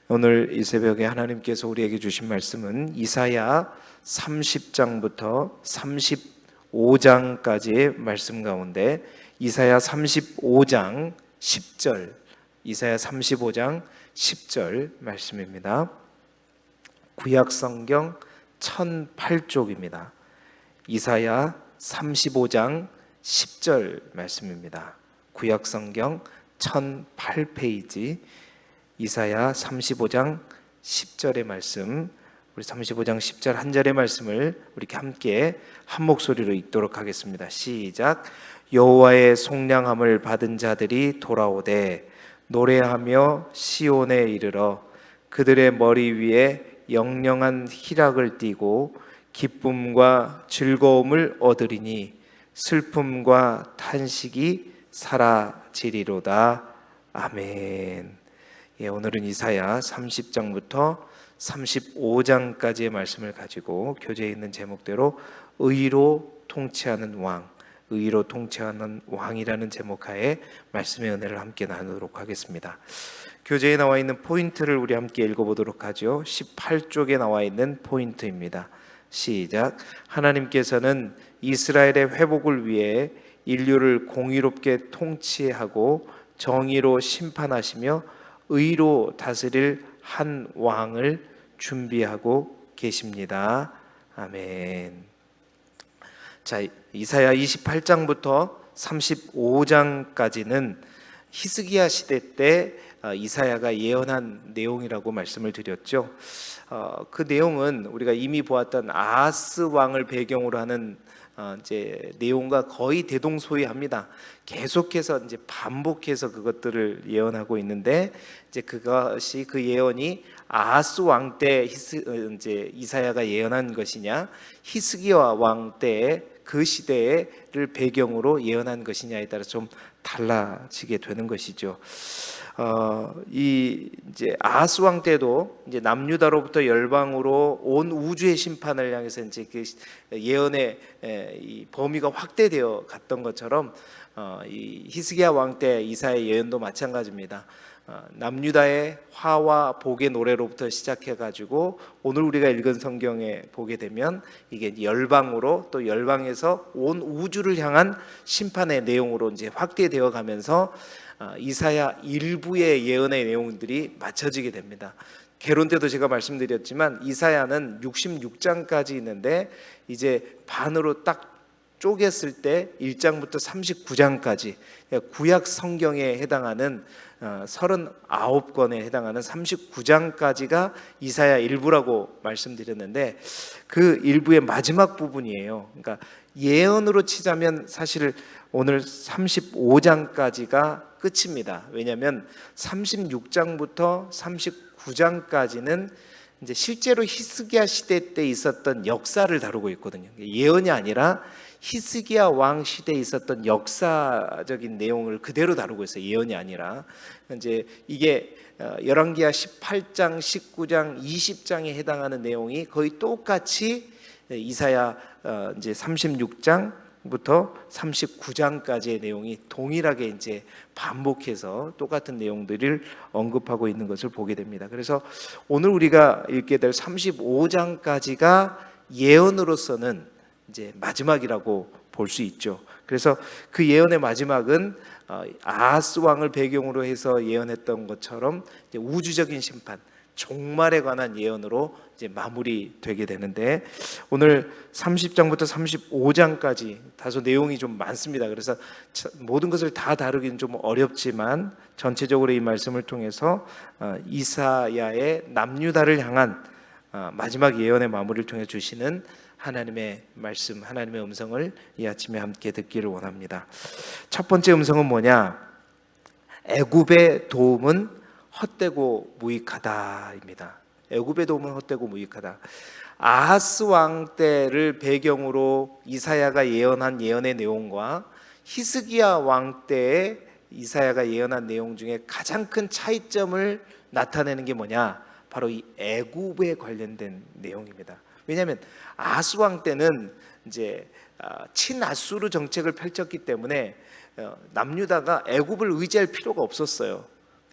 오늘 이 새벽에 하나님께서 우리에게 주신 말씀은 이사야 30장부터 35장까지의 말씀 가운데 이사야 35장 10절, 이사야 35장 10절 말씀입니다. 구약 성경 1008쪽입니다. 이사야 35장 10절 말씀입니다. 구약 성경 1008페이지 이사야 35장 10절의 말씀, 우리 35장 10절 한 절의 말씀을 우리 함께 한 목소리로 읽도록 하겠습니다. 시작. 여호와의 속량함을 받은 자들이 돌아오되 노래하며 시온에 이르러 그들의 머리 위에 영영한 희락을 띠고 기쁨과 즐거움을 얻으리니 슬픔과 탄식이 사라지리로다. 아멘. 오늘은 이사야 30장부터 35장까지의 말씀을 가지고 교재에 있는 제목대로 의로 통치하는 왕, 의로 통치하는 왕이라는 제목하에 말씀의 은혜를 함께 나누도록 하겠습니다. 교재에 나와 있는 포인트를 우리 함께 읽어보도록 하죠. 18쪽에 나와 있는 포인트입니다. 시작. 하나님께서는 이스라엘의 회복을 위해 인류를 공의롭게 통치하고 정의로 심판하시며 의로 다스릴 한 왕을 준비하고 계십니다. 아멘. 자, 이사야 28장부터 35장까지는 히스기야 시대 때 이사야가 예언한 내용이라고 말씀을 드렸죠. 그 내용은 우리가 이미 보았던 아하스 왕을 배경으로 하는 이제 내용과 거의 대동소이합니다. 계속해서 이제 반복해서 그것들을 예언하고 있는데 이제 그것이 그 예언이 아하스 왕 때 이제 이사야가 예언한 것이냐, 히스기야 왕 때 그 시대를 배경으로 예언한 것이냐에 따라 좀 달라지게 되는 것이죠. 이 이제 아하스 왕 때도 이제 남유다로부터 열방으로 온 우주의 심판을 향해서 이제 그 예언의 이 범위가 확대되어 갔던 것처럼 이 히스기야 왕 때 이사야의 예언도 마찬가지입니다. 남유다의 화와 복의 노래로부터 시작해 가지고 오늘 우리가 읽은 성경에 보게 되면 이게 열방으로 또 열방에서 온 우주를 향한 심판의 내용으로 이제 확대되어 가면서 이사야 일부의 예언의 내용들이 맞춰지게 됩니다. 개론 때도 제가 말씀드렸지만 이사야는 66장까지 있는데 이제 반으로 딱 쪼갰을 때 1장부터 39장까지 구약 성경에 해당하는 39권에 해당하는 39장까지가 이사야 일부라고 말씀드렸는데 그 일부의 마지막 부분이에요. 그러니까 예언으로 치자면 사실 오늘 35장까지가 끝입니다. 왜냐하면 36장부터 39장까지는 이제 실제로 히스기야 시대 때 있었던 역사를 다루고 있거든요. 예언이 아니라 히스기야 왕 시대에 있었던 역사적인 내용을 그대로 다루고 있어요. 예언이 아니라. 이제 이게 열왕기하 18장, 19장, 20장에 해당하는 내용이 거의 똑같이 이사야 이제 36장부터 39장까지의 내용이 동일하게 이제 반복해서 똑같은 내용들을 언급하고 있는 것을 보게 됩니다. 그래서 오늘 우리가 읽게 될 35장까지가 예언으로서는 이제 마지막이라고 볼 수 있죠. 그래서 그 예언의 마지막은 아하스 왕을 배경으로 해서 예언했던 것처럼 이제 우주적인 심판, 종말에 관한 예언으로 이제 마무리되게 되는데 오늘 30장부터 35장까지 다소 내용이 좀 많습니다. 그래서 모든 것을 다 다루기는 좀 어렵지만 전체적으로 이 말씀을 통해서 이사야의 남유다를 향한 마지막 예언의 마무리를 통해 주시는 하나님의 말씀, 하나님의 음성을 이 아침에 함께 듣기를 원합니다. 첫 번째 음성은 뭐냐? 애굽의 도움은 헛되고 무익하다입니다. 애굽의 도움은 헛되고 무익하다. 아하스 왕 때를 배경으로 이사야가 예언한 예언의 내용과 히스기야 왕 때에 이사야가 예언한 내용 중에 가장 큰 차이점을 나타내는 게 뭐냐? 바로 이 애굽에 관련된 내용입니다. 왜냐하면 아하스 왕 때는 이제 친아수르 정책을 펼쳤기 때문에 남유다가 애굽을 의지할 필요가 없었어요.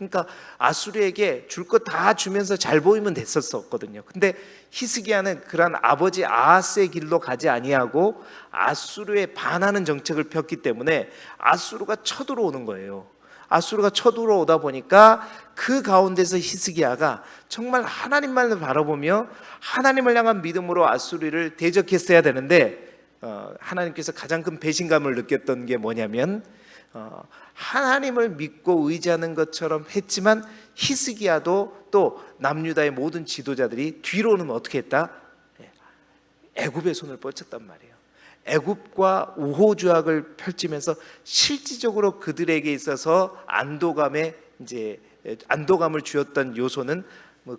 그러니까 아수르에게 줄 것 다 주면서 잘 보이면 됐었거든요. 근데 히스기야는 그러한 아버지 아하스의 길로 가지 아니하고 아수르에 반하는 정책을 폈기 때문에 아수르가 쳐들어오는 거예요. 아수르가 쳐들어오다 보니까 그 가운데서 히스기야가 정말 하나님만을 바라보며 하나님을 향한 믿음으로 아수르를 대적했어야 되는데 하나님께서 가장 큰 배신감을 느꼈던 게 뭐냐면 하나님을 믿고 의지하는 것처럼 했지만 히스기야도 또 남유다의 모든 지도자들이 뒤로는 어떻게 했다? 애굽의 손을 뻗쳤단 말이에요. 애굽과 우호주약을 펼치면서 실질적으로 그들에게 있어서 안도감을 주었던 요소는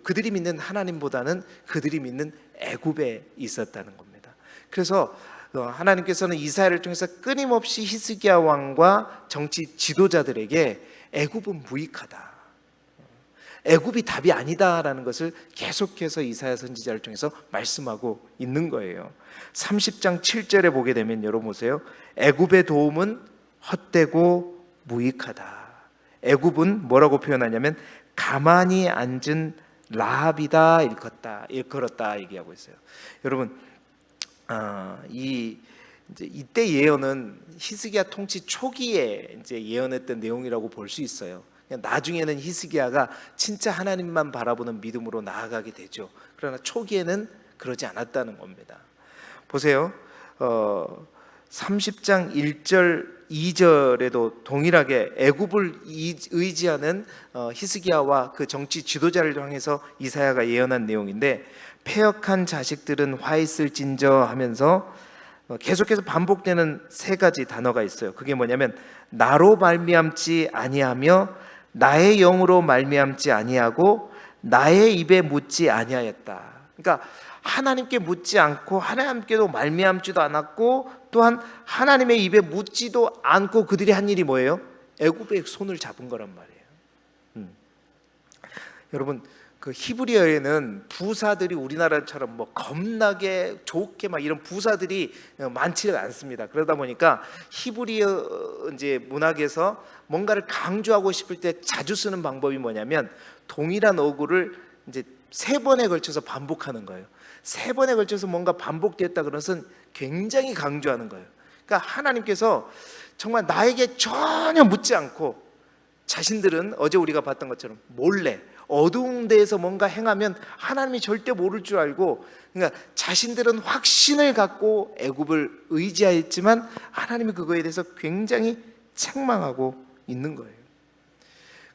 그들이 믿는 하나님보다는 그들이 믿는 애굽에 있었다는 겁니다. 그래서 하나님께서는 이사야를 통해서 끊임없이 히스기야 왕과 정치 지도자들에게 애굽은 무익하다, 애굽이 답이 아니다라는 것을 계속해서 이사야 선지자를 통해서 말씀하고 있는 거예요. 30장 7절에 보게 되면 여러분 보세요. 애굽의 도움은 헛되고 무익하다. 애굽은 뭐라고 표현하냐면 가만히 앉은 라합이다 일컬었다 얘기하고 있어요. 여러분 이때 예언은 히스기야 통치 초기에 이제 예언했던 내용이라고 볼 수 있어요. 나중에는 히스기야가 진짜 하나님만 바라보는 믿음으로 나아가게 되죠. 그러나 초기에는 그러지 않았다는 겁니다. 보세요. 30장 1절 2절에도 동일하게 애굽을 의지하는 히스기야와 그 정치 지도자를 향해서 이사야가 예언한 내용인데, 패역한 자식들은 화 있을진저 하면서 계속해서 반복되는 세 가지 단어가 있어요. 그게 뭐냐면 나로 말미암지 아니하며 나의 영으로 말미암지 아니하고 나의 입에 묻지 아니하였다. 그러니까 하나님께 묻지 않고 하나님께도 말미암지도 않았고 또한 하나님의 입에 묻지도 않고 그들이 한 일이 뭐예요? 애굽의 손을 잡은 거란 말이에요. 여러분 그 히브리어에는 부사들이 우리나라처럼 뭐 겁나게 좋게 막 이런 부사들이 많지가 않습니다. 그러다 보니까 히브리어 이제 문학에서 뭔가를 강조하고 싶을 때 자주 쓰는 방법이 뭐냐면 동일한 어구를 이제 3번에 걸쳐서 반복하는 거예요. 3번에 걸쳐서 뭔가 반복되었다 그런 것은 굉장히 강조하는 거예요. 그러니까 하나님께서 정말 나에게 전혀 묻지 않고 자신들은 어제 우리가 봤던 것처럼 몰래 어두운 데에서 뭔가 행하면 하나님이 절대 모를 줄 알고, 그러니까 자신들은 확신을 갖고 애굽을 의지하였지만 하나님이 그거에 대해서 굉장히 책망하고 있는 거예요.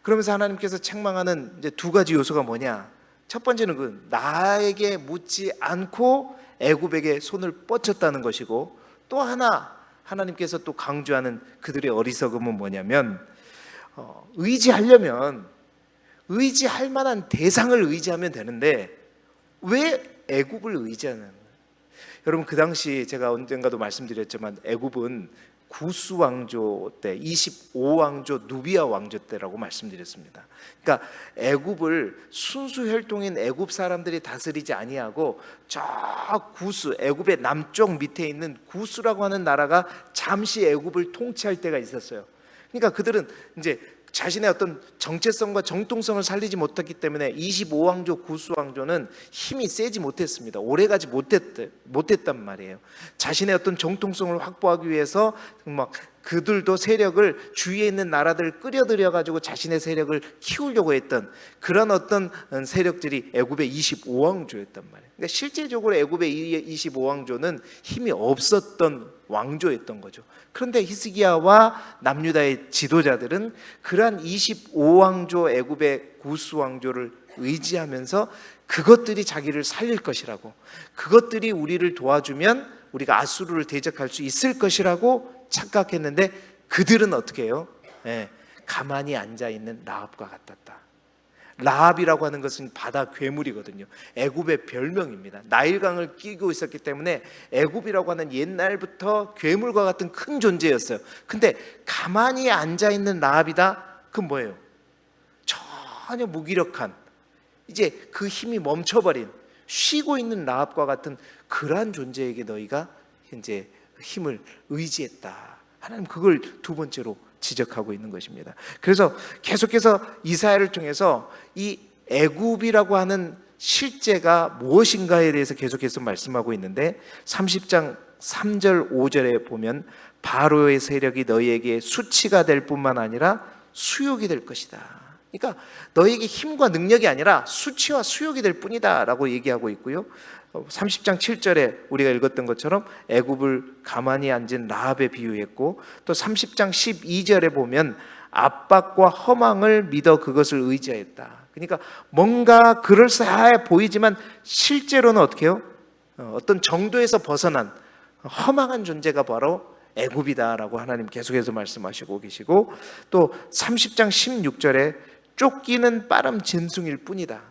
그러면서 하나님께서 책망하는 이제 2가지 요소가 뭐냐? 첫 번째는 그 나에게 묻지 않고 애굽에게 손을 뻗쳤다는 것이고, 또 하나 하나님께서 또 강조하는 그들의 어리석음은 뭐냐면 의지할 만한 대상을 의지하면 되는데 왜 애굽을 의지하는 거예요? 여러분 그 당시 제가 언젠가도 말씀드렸지만 애굽은 구스 왕조 때 25왕조 누비아 왕조 때라고 말씀드렸습니다. 그러니까 애굽을 순수 혈통인 애굽 사람들이 다스리지 아니하고 저 구스, 애굽의 남쪽 밑에 있는 구스라고 하는 나라가 잠시 애굽을 통치할 때가 있었어요. 그러니까 그들은 이제 자신의 어떤 정체성과 정통성을 살리지 못했기 때문에 25왕조 구스 왕조는 힘이 세지 못했습니다. 오래가지 못했단 말이에요. 자신의 어떤 정통성을 확보하기 위해서 막 그들도 세력을 주위에 있는 나라들을 끌어들여 가지고 자신의 세력을 키우려고 했던 그런 어떤 세력들이 애굽의 25왕조였단 말이에요. 그러니까 실질적으로 애굽의 25왕조는 힘이 없었던 왕조였던 거죠. 그런데 히스기야와 남유다의 지도자들은 그러한 25왕조 애굽의 구스 왕조를 의지하면서 그것들이 자기를 살릴 것이라고, 그것들이 우리를 도와주면 우리가 아수르를 대적할 수 있을 것이라고 착각했는데 그들은 어떻게 해요? 가만히 앉아있는 라합과 같았다. 라합이라고 하는 것은 바다 괴물이거든요. 애굽의 별명입니다. 나일강을 끼고 있었기 때문에 애굽이라고 하는 옛날부터 괴물과 같은 큰 존재였어요. 근데 가만히 앉아있는 라합이다? 그건 뭐예요? 전혀 무기력한, 이제 그 힘이 멈춰버린, 쉬고 있는 라합과 같은 그러한 존재에게 너희가 이제 힘을 의지했다. 하나님 그걸 두 번째로 지적하고 있는 것입니다. 그래서 계속해서 이사야를 통해서 이 애굽이라고 하는 실제가 무엇인가에 대해서 계속해서 말씀하고 있는데 30장 3절 5절에 보면 바로의 세력이 너희에게 수치가 될 뿐만 아니라 수욕이 될 것이다. 그러니까 너희에게 힘과 능력이 아니라 수치와 수욕이 될 뿐이다 라고 얘기하고 있고요. 30장 7절에 우리가 읽었던 것처럼 애굽을 가만히 앉은 라합에 비유했고, 또 30장 12절에 보면 압박과 허망을 믿어 그것을 의지하였다. 그러니까 뭔가 그럴싸해 보이지만 실제로는 어떻게 해요? 어떤 정도에서 벗어난 허망한 존재가 바로 애굽이다라고 하나님 계속해서 말씀하시고 계시고, 또 30장 16절에 쫓기는 빠른 짐승일 뿐이다.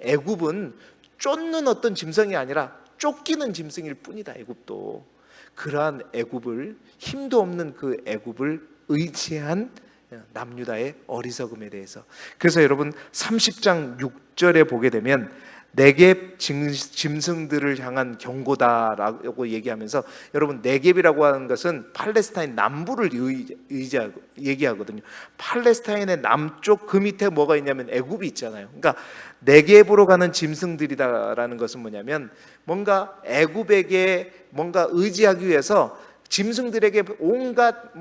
애굽은 쫓는 어떤 짐승이 아니라 쫓기는 짐승일 뿐이다. 애굽도 그러한 애굽을, 힘도 없는 그 애굽을 의지한 남유다의 어리석음에 대해서, 그래서 여러분 30장 6절에 보게 되면 네겝 짐승들을 향한 경고다라고 얘기하면서, 여러분 네겝이라고 하는 것은 팔레스타인 남부를 얘기하거든요. 팔레스타인의 남쪽 그 밑에 뭐가 있냐면 애굽이 있잖아요. 그러니까 네겝으로 가는 짐승들이다라는 것은 뭐냐면, 뭔가 애굽에게 뭔가 의지하기 위해서 짐승들에게 온갖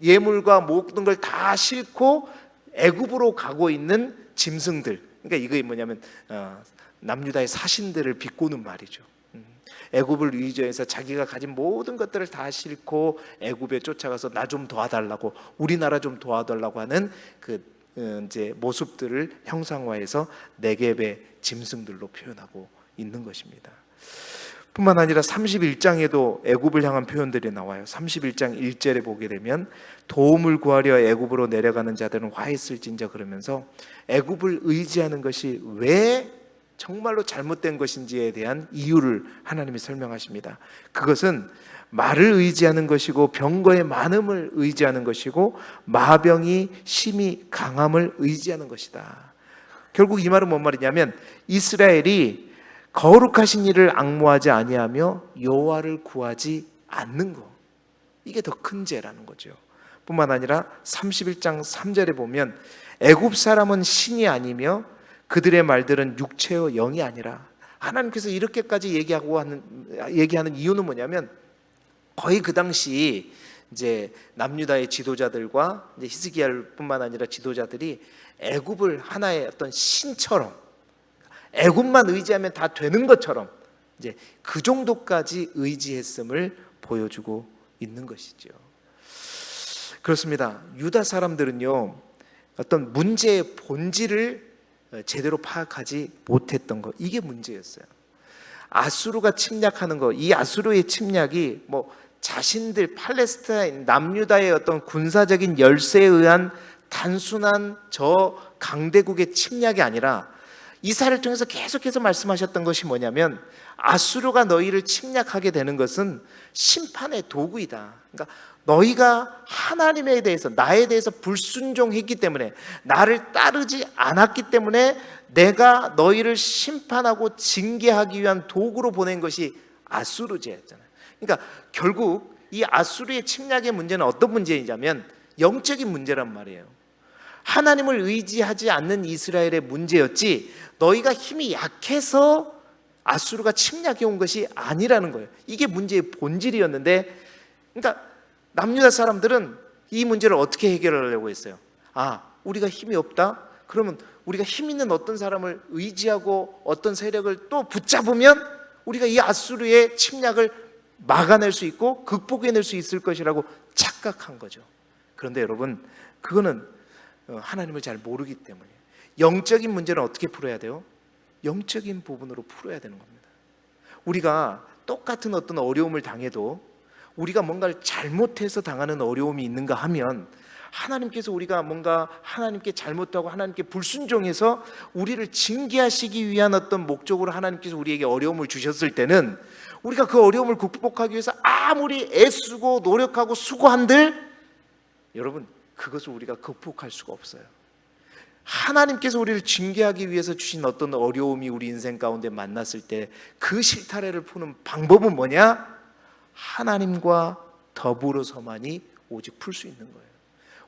예물과 모든 걸 다 싣고 애굽으로 가고 있는 짐승들. 그러니까 이게 뭐냐면 남유다의 사신들을 비꼬는 말이죠. 애굽을 의지해서 자기가 가진 모든 것들을 다 싣고 애굽에 쫓아가서 나 좀 도와달라고, 우리나라 좀 도와달라고 하는 그 이제 모습들을 형상화해서 네겝의 짐승들로 표현하고 있는 것입니다. 뿐만 아니라 31장에도 애굽을 향한 표현들이 나와요. 31장 1절에 보게 되면 도움을 구하려 애굽으로 내려가는 자들은 화 있을진저, 그러면서 애굽을 의지하는 것이 왜 정말로 잘못된 것인지에 대한 이유를 하나님이 설명하십니다. 그것은 말을 의지하는 것이고 병거의 많음을 의지하는 것이고 마병이 심히 강함을 의지하는 것이다. 결국 이 말은 뭔 말이냐면, 이스라엘이 거룩하신 이를 앙모하지 아니하며 여호와를 구하지 않는 것, 이게 더 큰 죄라는 거죠. 뿐만 아니라 31장 3절에 보면 애굽 사람은 신이 아니며 그들의 말들은 육체요 영이 아니라, 하나님께서 이렇게까지 얘기하는 이유는 뭐냐면, 거의 그 당시 이제 남유다의 지도자들과 이제 히스기야뿐만 아니라 지도자들이 애굽을 하나의 어떤 신처럼, 애굽만 의지하면 다 되는 것처럼 이제 그 정도까지 의지했음을 보여주고 있는 것이죠. 그렇습니다. 유다 사람들은요, 어떤 문제의 본질을 제대로 파악하지 못했던 것, 이게 문제였어요. 아수르가 침략하는 것, 이 아수르의 침략이 자신들 팔레스타인 남유다의 어떤 군사적인 열세에 의한 단순한 저 강대국의 침략이 아니라, 이사야를 통해서 계속해서 말씀하셨던 것이 뭐냐면, 아수르가 너희를 침략하게 되는 것은 심판의 도구이다. 그러니까 너희가 하나님에 대해서, 나에 대해서 불순종했기 때문에, 나를 따르지 않았기 때문에 내가 너희를 심판하고 징계하기 위한 도구로 보낸 것이 아수르제였잖아요. 그러니까 결국 이 아수르의 침략의 문제는 어떤 문제이냐면 영적인 문제란 말이에요. 하나님을 의지하지 않는 이스라엘의 문제였지, 너희가 힘이 약해서 아수르가 침략해 온 것이 아니라는 거예요. 이게 문제의 본질이었는데, 그러니까 남유다 사람들은 이 문제를 어떻게 해결하려고 했어요? 우리가 힘이 없다? 그러면 우리가 힘 있는 어떤 사람을 의지하고 어떤 세력을 또 붙잡으면 우리가 이 아수르의 침략을 막아낼 수 있고 극복해낼 수 있을 것이라고 착각한 거죠. 그런데 여러분, 그거는 하나님을 잘 모르기 때문에, 영적인 문제는 어떻게 풀어야 돼요? 영적인 부분으로 풀어야 되는 겁니다. 우리가 똑같은 어떤 어려움을 당해도 우리가 뭔가를 잘못해서 당하는 어려움이 있는가 하면, 하나님께서 우리가 뭔가 하나님께 잘못하고 하나님께 불순종해서 우리를 징계하시기 위한 어떤 목적으로 하나님께서 우리에게 어려움을 주셨을 때는, 우리가 그 어려움을 극복하기 위해서 아무리 애쓰고 노력하고 수고한들, 여러분, 그것을 우리가 극복할 수가 없어요. 하나님께서 우리를 징계하기 위해서 주신 어떤 어려움이 우리 인생 가운데 만났을 때 그 실타래를 푸는 방법은 뭐냐? 하나님과 더불어서만이 오직 풀 수 있는 거예요.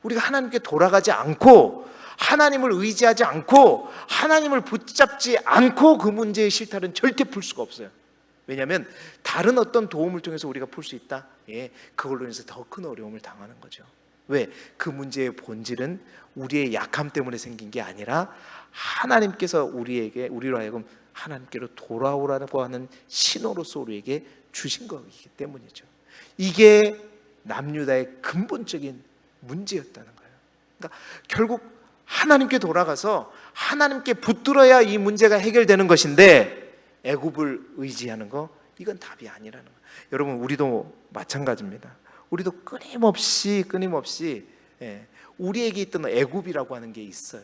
우리가 하나님께 돌아가지 않고 하나님을 의지하지 않고 하나님을 붙잡지 않고 그 문제의 실타래는 절대 풀 수가 없어요. 왜냐하면 다른 어떤 도움을 통해서 우리가 풀 수 있다? 예, 그걸로 인해서 더 큰 어려움을 당하는 거죠. 왜? 그 문제의 본질은 우리의 약함 때문에 생긴 게 아니라 하나님께서 우리로 하여금 하나님께로 돌아오라고 하는 신호로서 우리에게 주신 것이기 때문이죠. 이게 남유다의 근본적인 문제였다는 거예요. 그러니까 결국 하나님께 돌아가서 하나님께 붙들어야 이 문제가 해결되는 것인데 애굽을 의지하는 거, 이건 답이 아니라는 거예요. 여러분, 우리도 마찬가지입니다. 우리도 끊임없이 우리에게 있던 애굽이라고 하는 게 있어요.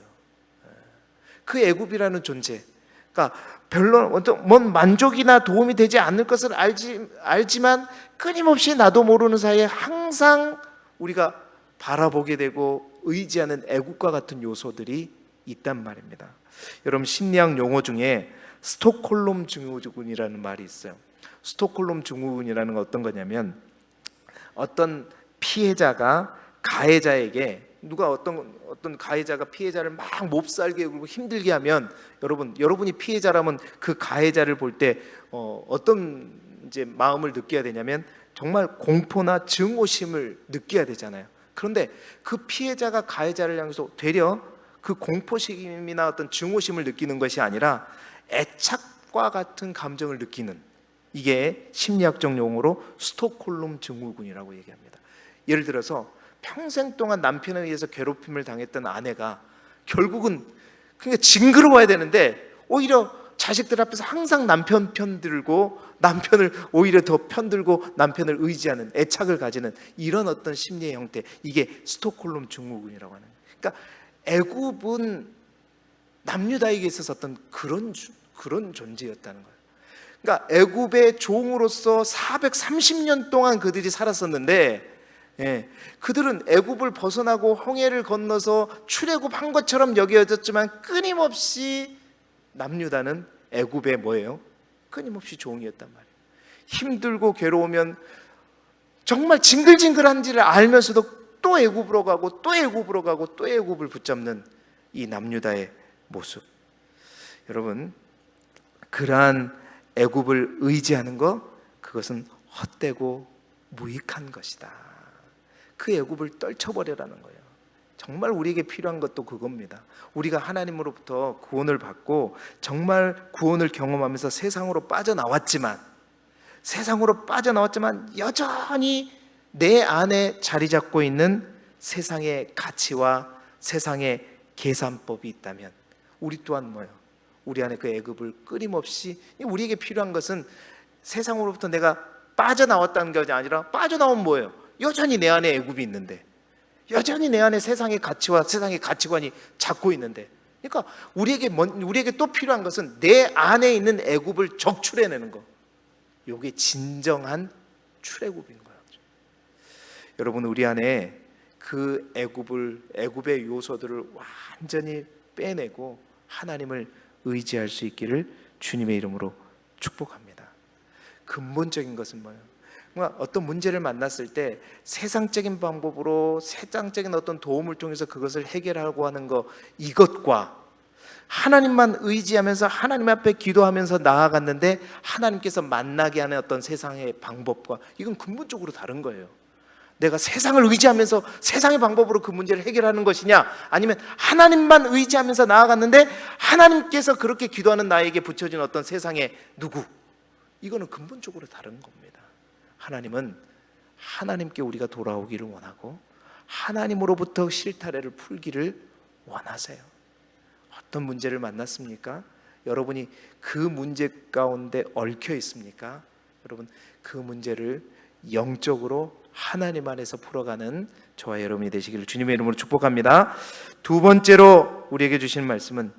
그 애굽이라는 존재, 그러니까 별로 뭔 만족이나 도움이 되지 않을 것을 알지만 끊임없이 나도 모르는 사이에 항상 우리가 바라보게 되고 의지하는 애국과 같은 요소들이 있단 말입니다. 여러분, 심리학 용어 중에 스톡홀름 증후군이라는 말이 있어요. 스톡홀름 증후군이라는 건 어떤 거냐면, 어떤 피해자가 가해자에게, 누가 어떤 가해자가 피해자를 막 몹살게 굴고 힘들게 하면, 여러분이 피해자라면 그 가해자를 볼 때 어떤 이제 마음을 느껴야 되냐면 정말 공포나 증오심을 느껴야 되잖아요. 그런데 그 피해자가 가해자를 향해서 되려 그 공포심이나 어떤 증오심을 느끼는 것이 아니라 애착과 같은 감정을 느끼는, 이게 심리학적 용어로 스톡홀름 증후군이라고 얘기합니다. 예를 들어서 평생 동안 남편에 의해서 괴롭힘을 당했던 아내가 결국은 그러니까 징그러워야 되는데 오히려 자식들 앞에서 항상 남편 편들고, 남편을 오히려 더 편들고 남편을 의지하는, 애착을 가지는 이런 어떤 심리의 형태, 이게 스톡홀름 증후군이라고 하는 거예요. 그러니까 애굽은 남유다에게 있어서 어떤 그런 존재였다는 거예요. 그러니까 애굽의 종으로서 430년 동안 그들이 살았었는데, 그들은 애굽을 벗어나고 홍해를 건너서 출애굽한 것처럼 여겨졌지만 끊임없이 남유다는 애굽의 뭐예요? 끊임없이 종이었단 말이에요. 힘들고 괴로우면 정말 징글징글한지를 알면서도 또 애굽으로 가고 또 애굽으로 가고 또 애굽을 붙잡는 이 남유다의 모습. 여러분, 그러한 애굽을 의지하는 것, 그것은 헛되고 무익한 것이다. 그 애굽을 떨쳐버리라는 거예요. 정말 우리에게 필요한 것도 그겁니다. 우리가 하나님으로부터 구원을 받고 정말 구원을 경험하면서 세상으로 빠져나왔지만 여전히 내 안에 자리 잡고 있는 세상의 가치와 세상의 계산법이 있다면 우리 또한 뭐예요? 우리 안에 그 애굽을 끊임없이, 우리에게 필요한 것은 세상으로부터 내가 빠져나왔다는 것이 아니라, 빠져나오면 뭐예요? 여전히 내 안에 애굽이 있는데, 여전히 내 안에 세상의 가치와 세상의 가치관이 잡고 있는데, 그러니까 우리에게 또 필요한 것은 내 안에 있는 애굽을 적출해내는 거. 이게 진정한 출애굽인 거예요. 여러분, 우리 안에 그 애굽의 요소들을 완전히 빼내고 하나님을 의지할 수 있기를 주님의 이름으로 축복합니다. 근본적인 것은 뭐예요? 어떤 문제를 만났을 때 세상적인 방법으로, 세상적인 어떤 도움을 통해서 그것을 해결하고 하는 것, 이것과 하나님만 의지하면서 하나님 앞에 기도하면서 나아갔는데 하나님께서 만나게 하는 어떤 세상의 방법과, 이건 근본적으로 다른 거예요. 내가 세상을 의지하면서 세상의 방법으로 그 문제를 해결하는 것이냐, 아니면 하나님만 의지하면서 나아갔는데 하나님께서 그렇게 기도하는 나에게 붙여진 어떤 세상의 누구, 이거는 근본적으로 다른 겁니다. 하나님은 하나님께 우리가 돌아오기를 원하고 하나님으로부터 실타래를 풀기를 원하세요. 어떤 문제를 만났습니까? 여러분이 그 문제 가운데 얽혀 있습니까? 여러분, 그 문제를 영적으로 하나님 안에서 풀어가는 저와 여러분이 되시기를 주님의 이름으로 축복합니다. 두 번째로 우리에게 주신 말씀은,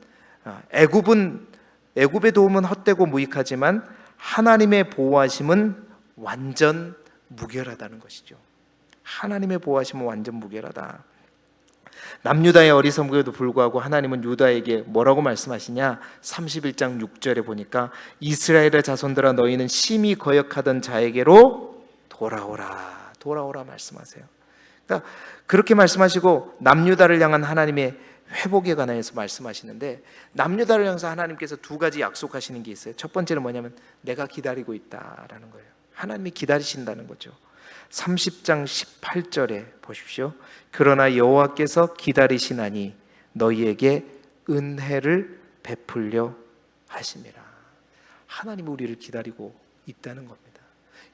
애굽의 도움은 헛되고 무익하지만 하나님의 보호하심은 완전 무결하다는 것이죠. 하나님의 보호하심은 완전 무결하다. 남유다의 어리석음에도 불구하고 하나님은 유다에게 뭐라고 말씀하시냐? 31장 6절에 보니까 이스라엘의 자손들아, 너희는 심히 거역하던 자에게로 돌아오라. 돌아오라 말씀하세요. 그러니까 그렇게 말씀하시고 남유다를 향한 하나님의 회복에 관해서 말씀하시는데, 남유다를 향해서 하나님께서 두 가지 약속하시는 게 있어요. 첫 번째는 뭐냐면 내가 기다리고 있다라는 거예요. 하나님이 기다리신다는 거죠. 30장 18절에 보십시오. 그러나 여호와께서 기다리시나니 너희에게 은혜를 베풀려 하심이라. 하나님이 우리를 기다리고 있다는 겁니다.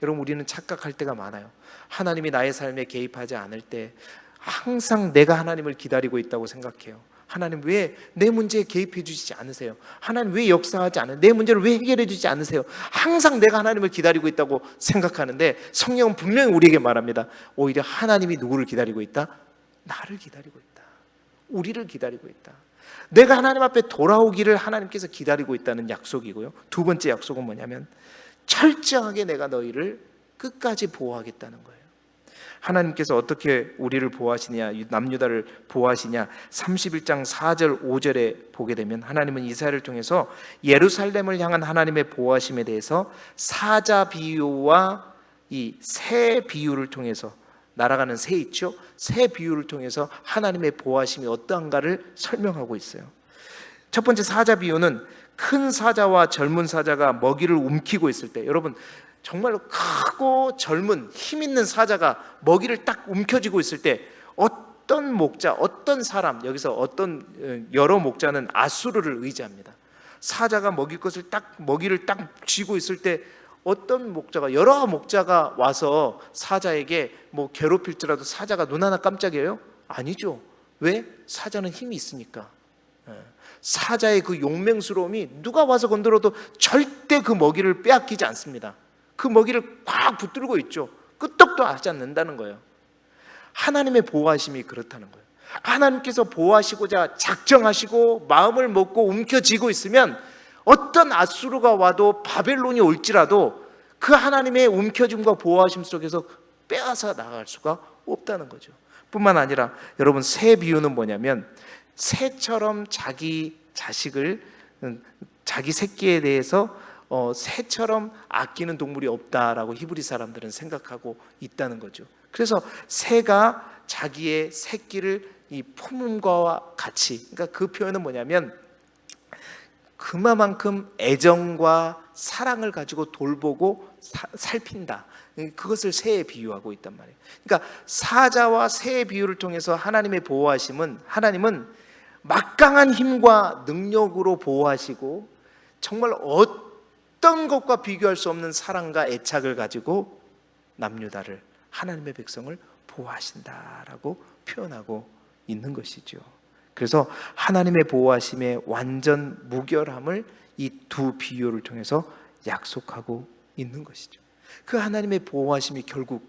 여러분, 우리는 착각할 때가 많아요. 하나님이 나의 삶에 개입하지 않을 때 항상 내가 하나님을 기다리고 있다고 생각해요. 하나님 왜 내 문제에 개입해 주시지 않으세요? 하나님 왜 역사하지 않으세요? 내 문제를 왜 해결해 주지 않으세요? 항상 내가 하나님을 기다리고 있다고 생각하는데, 성령은 분명히 우리에게 말합니다. 오히려 하나님이 누구를 기다리고 있다? 나를 기다리고 있다. 우리를 기다리고 있다. 내가 하나님 앞에 돌아오기를 하나님께서 기다리고 있다는 약속이고요. 두 번째 약속은 뭐냐면 철저하게 내가 너희를 끝까지 보호하겠다는 거예요. 하나님께서 어떻게 우리를 보호하시냐, 남유다를 보호하시냐, 31장 4절 5절에 보게 되면 하나님은 이사야를 통해서 예루살렘을 향한 하나님의 보호하심에 대해서 사자 비유와 이 새 비유를 통해서, 날아가는 새 있죠? 새 비유를 통해서 하나님의 보호하심이 어떠한가를 설명하고 있어요. 첫 번째 사자 비유는 큰 사자와 젊은 사자가 먹이를 움키고 있을 때, 여러분 정말로 크고 젊은 힘 있는 사자가 먹이를 딱 움켜쥐고 있을 때 어떤 목자, 어떤 사람, 여기서 어떤 여러 목자는 아수르를 의지합니다. 사자가 먹일 것을 먹이를 딱 쥐고 있을 때 어떤 목자가, 여러 목자가 와서 사자에게 뭐 괴롭힐지라도 사자가 눈 하나 깜짝이에요? 아니죠. 왜? 사자는 힘이 있으니까. 사자의 그 용맹스러움이 누가 와서 건드려도 절대 그 먹이를 빼앗기지 않습니다. 그 먹이를 꽉 붙들고 있죠. 끄떡도 하지 않는다는 거예요. 하나님의 보호하심이 그렇다는 거예요. 하나님께서 보호하시고자 작정하시고 마음을 먹고 움켜쥐고 있으면 어떤 아수르가 와도, 바벨론이 올지라도 그 하나님의 움켜짐과 보호하심 속에서 빼앗아 나갈 수가 없다는 거죠. 뿐만 아니라 여러분, 새 비유는 뭐냐면 새처럼 자기 자식을, 자기 새끼에 대해서 새처럼 아끼는 동물이 없다라고 히브리 사람들은 생각하고 있다는 거죠. 그래서 새가 자기의 새끼를 이 품음과 같이, 그러니까 그 표현은 뭐냐면 그만큼 애정과 사랑을 가지고 돌보고 살핀다. 그것을 새에 비유하고 있단 말이에요. 그러니까 사자와 새의 비유를 통해서 하나님의 보호하심은, 하나님은 막강한 힘과 능력으로 보호하시고 정말 어떤 것과 비교할 수 없는 사랑과 애착을 가지고 남유다를, 하나님의 백성을 보호하신다라고 표현하고 있는 것이죠. 그래서 하나님의 보호하심의 완전 무결함을 이 두 비유를 통해서 약속하고 있는 것이죠. 그 하나님의 보호하심이 결국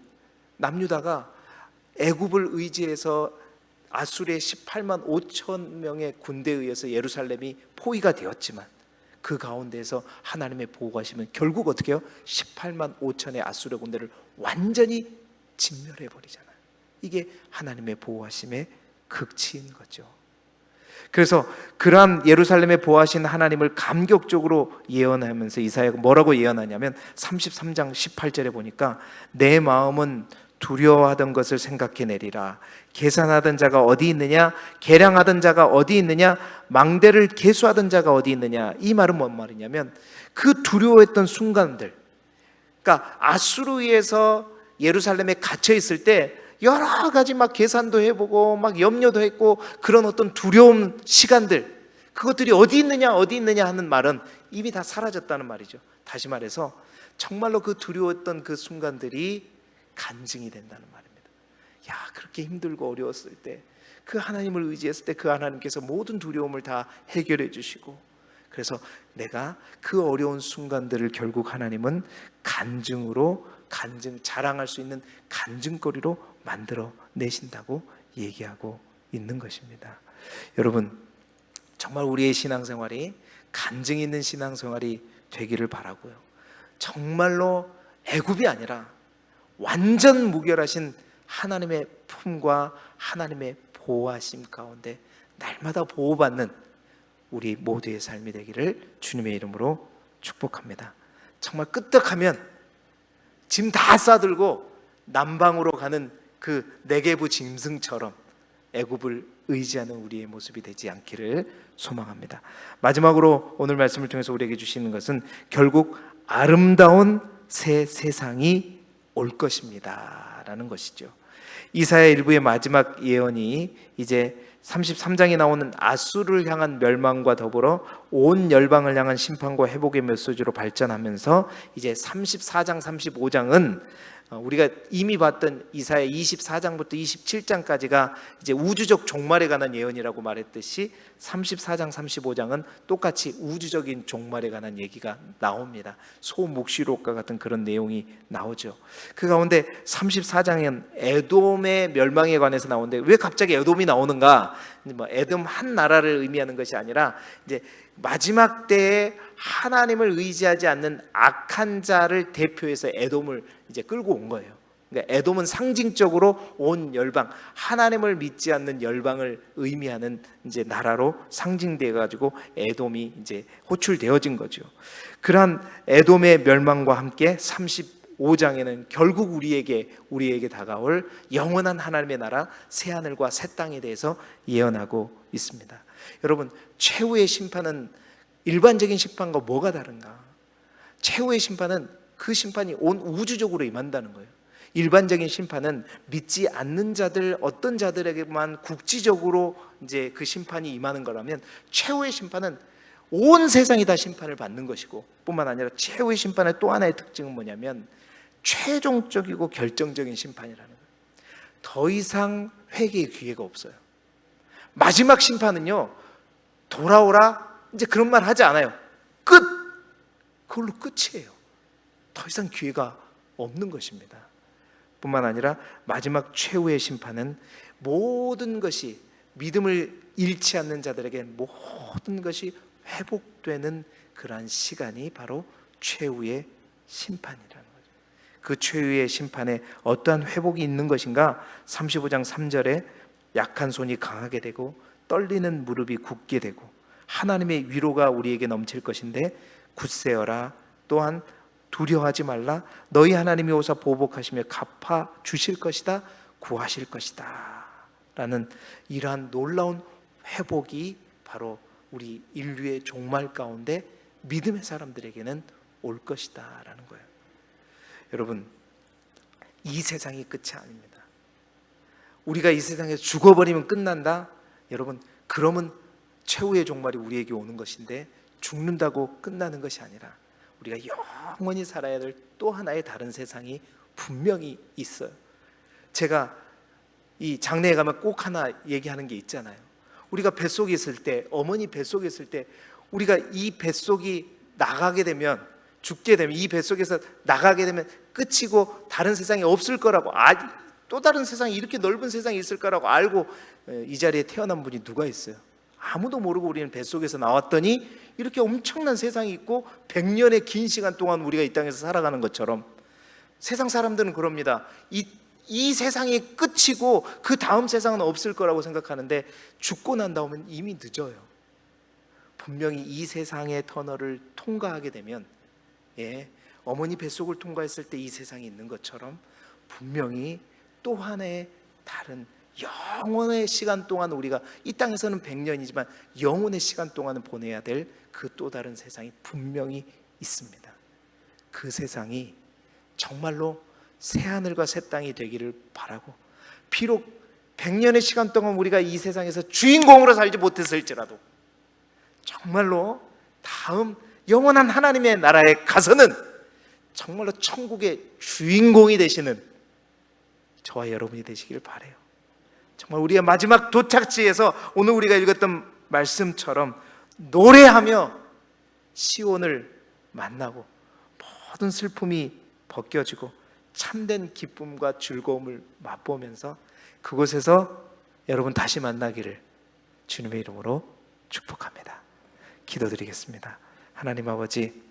남유다가 애굽을 의지해서 아수르의 18만 5천 명의 군대에 의해서 예루살렘이 포위가 되었지만 그 가운데에서 하나님의 보호하심은 결국 어떻게 해요? 18만 5천의 아수르 군대를 완전히 진멸해 버리잖아요. 이게 하나님의 보호하심의 극치인 거죠. 그래서 그러한 예루살렘에 보호하신 하나님을 감격적으로 예언하면서 이사야가 뭐라고 예언하냐면 33장 18절에 보니까 내 마음은 두려워하던 것을 생각해내리라. 계산하던 자가 어디 있느냐? 계량하던 자가 어디 있느냐? 망대를 계수하던 자가 어디 있느냐? 이 말은 뭔 말이냐면 그 두려워했던 순간들, 그러니까 아수르에서 예루살렘에 갇혀 있을 때 여러 가지 막 계산도 해보고 막 염려도 했고 그런 어떤 두려운 시간들, 그것들이 어디 있느냐 어디 있느냐 하는 말은 이미 다 사라졌다는 말이죠. 다시 말해서 정말로 그 두려웠던 그 순간들이 간증이 된다는 말입니다. 야, 그렇게 힘들고 어려웠을 때 그 하나님을 의지했을 때 그 하나님께서 모든 두려움을 다 해결해 주시고, 그래서 내가 그 어려운 순간들을 결국 하나님은 간증으로, 자랑할 수 있는 간증거리로 만들어 내신다고 얘기하고 있는 것입니다. 여러분, 정말 우리의 신앙생활이 간증 있는 신앙생활이 되기를 바라고요. 정말로 애굽이 아니라 완전 무결하신 하나님의 품과 하나님의 보호하심 가운데 날마다 보호받는 우리 모두의 삶이 되기를 주님의 이름으로 축복합니다. 정말 끄떡하면 짐 다 싸들고 남방으로 가는 그 네게부 짐승처럼 애굽을 의지하는 우리의 모습이 되지 않기를 소망합니다. 마지막으로 오늘 말씀을 통해서 우리에게 주시는 것은 결국 아름다운 새 세상이 올 것입니다 라는 것이죠. 이사야 일부의 마지막 예언이 이제 33장에 나오는 아수르를 향한 멸망과 더불어 온 열방을 향한 심판과 회복의 메시지로 발전하면서 이제 34장 35장은 우리가 이미 봤던 이사야 24장부터 27장까지가 이제 우주적 종말에 관한 예언이라고 말했듯이 34장 35장은 똑같이 우주적인 종말에 관한 얘기가 나옵니다. 소묵시록과 같은 그런 내용이 나오죠. 그 가운데 34장은 에돔의 멸망에 관해서 나오는데 왜 갑자기 에돔이 나오는가? 뭐 에돔 한 나라를 의미하는 것이 아니라 이제 마지막 때에 하나님을 의지하지 않는 악한 자를 대표해서 에돔을 이제 끌고 온 거예요. 그러니까 에돔은 상징적으로 온 열방, 하나님을 믿지 않는 열방을 의미하는 이제 나라로 상징되어 가지고 에돔이 이제 호출되어진 거죠. 그러한 에돔의 멸망과 함께 35장에는 결국 우리에게 다가올 영원한 하나님의 나라 새 하늘과 새 땅에 대해서 예언하고 있습니다. 여러분, 최후의 심판은 일반적인 심판과 뭐가 다른가? 최후의 심판은 그 심판이 온 우주적으로 임한다는 거예요. 일반적인 심판은 믿지 않는 자들, 어떤 자들에게만 국지적으로 이제 그 심판이 임하는 거라면, 최후의 심판은 온 세상이 다 심판을 받는 것이고, 뿐만 아니라 최후의 심판의 또 하나의 특징은 뭐냐면 최종적이고 결정적인 심판이라는 거예요. 더 이상 회개의 기회가 없어요. 마지막 심판은요, 돌아오라 이제 그런 말 하지 않아요. 끝! 그걸로 끝이에요. 더 이상 기회가 없는 것입니다. 뿐만 아니라 마지막 최후의 심판은 모든 것이, 믿음을 잃지 않는 자들에게 모든 것이 회복되는 그러한 시간이 바로 최후의 심판이라는 거죠. 그 최후의 심판에 어떠한 회복이 있는 것인가? 35장 3절에 약한 손이 강하게 되고 떨리는 무릎이 굳게 되고 하나님의 위로가 우리에게 넘칠 것인데 굳세어라, 또한 두려워하지 말라, 너희 하나님이 오사 보복하시며 갚아 주실 것이다, 구하실 것이다 라는 이러한 놀라운 회복이 바로 우리 인류의 종말 가운데 믿음의 사람들에게는 올 것이다 라는 거예요. 여러분, 이 세상이 끝이 아닙니다. 우리가 이 세상에서 죽어버리면 끝난다? 여러분, 그러면 최후의 종말이 우리에게 오는 것인데, 죽는다고 끝나는 것이 아니라 우리가 영원히 살아야 될 또 하나의 다른 세상이 분명히 있어요. 제가 이 장례에 가면 꼭 하나 얘기하는 게 있잖아요. 우리가 뱃속에 있을 때, 어머니 뱃속에 있을 때, 우리가 이 뱃속이 나가게 되면, 죽게 되면, 이 뱃속에서 나가게 되면 끝이고 다른 세상이 없을 거라고, 또 다른 세상이, 이렇게 넓은 세상이 있을 거라고 알고 이 자리에 태어난 분이 누가 있어요? 아무도 모르고 우리는 뱃속에서 나왔더니 이렇게 엄청난 세상이 있고 100년의 긴 시간 동안 우리가 이 땅에서 살아가는 것처럼 세상 사람들은 그럽니다. 이 세상이 끝이고 그 다음 세상은 없을 거라고 생각하는데, 죽고 난 다음은 이미 늦어요. 분명히 이 세상의 터널을 통과하게 되면, 어머니 뱃속을 통과했을 때 이 세상이 있는 것처럼 분명히 또 하나의 다른 영원의 시간 동안, 우리가 이 땅에서는 100년이지만 영원의 시간 동안은 보내야 될 그 또 다른 세상이 분명히 있습니다. 그 세상이 정말로 새 하늘과 새 땅이 되기를 바라고, 비록 100년의 시간 동안 우리가 이 세상에서 주인공으로 살지 못했을지라도 정말로 다음 영원한 하나님의 나라에 가서는 정말로 천국의 주인공이 되시는 저와 여러분이 되시길 바라요. 정말 우리의 마지막 도착지에서 오늘 우리가 읽었던 말씀처럼 노래하며 시온을 만나고 모든 슬픔이 벗겨지고 참된 기쁨과 즐거움을 맛보면서 그곳에서 여러분 다시 만나기를 주님의 이름으로 축복합니다. 기도드리겠습니다. 하나님 아버지,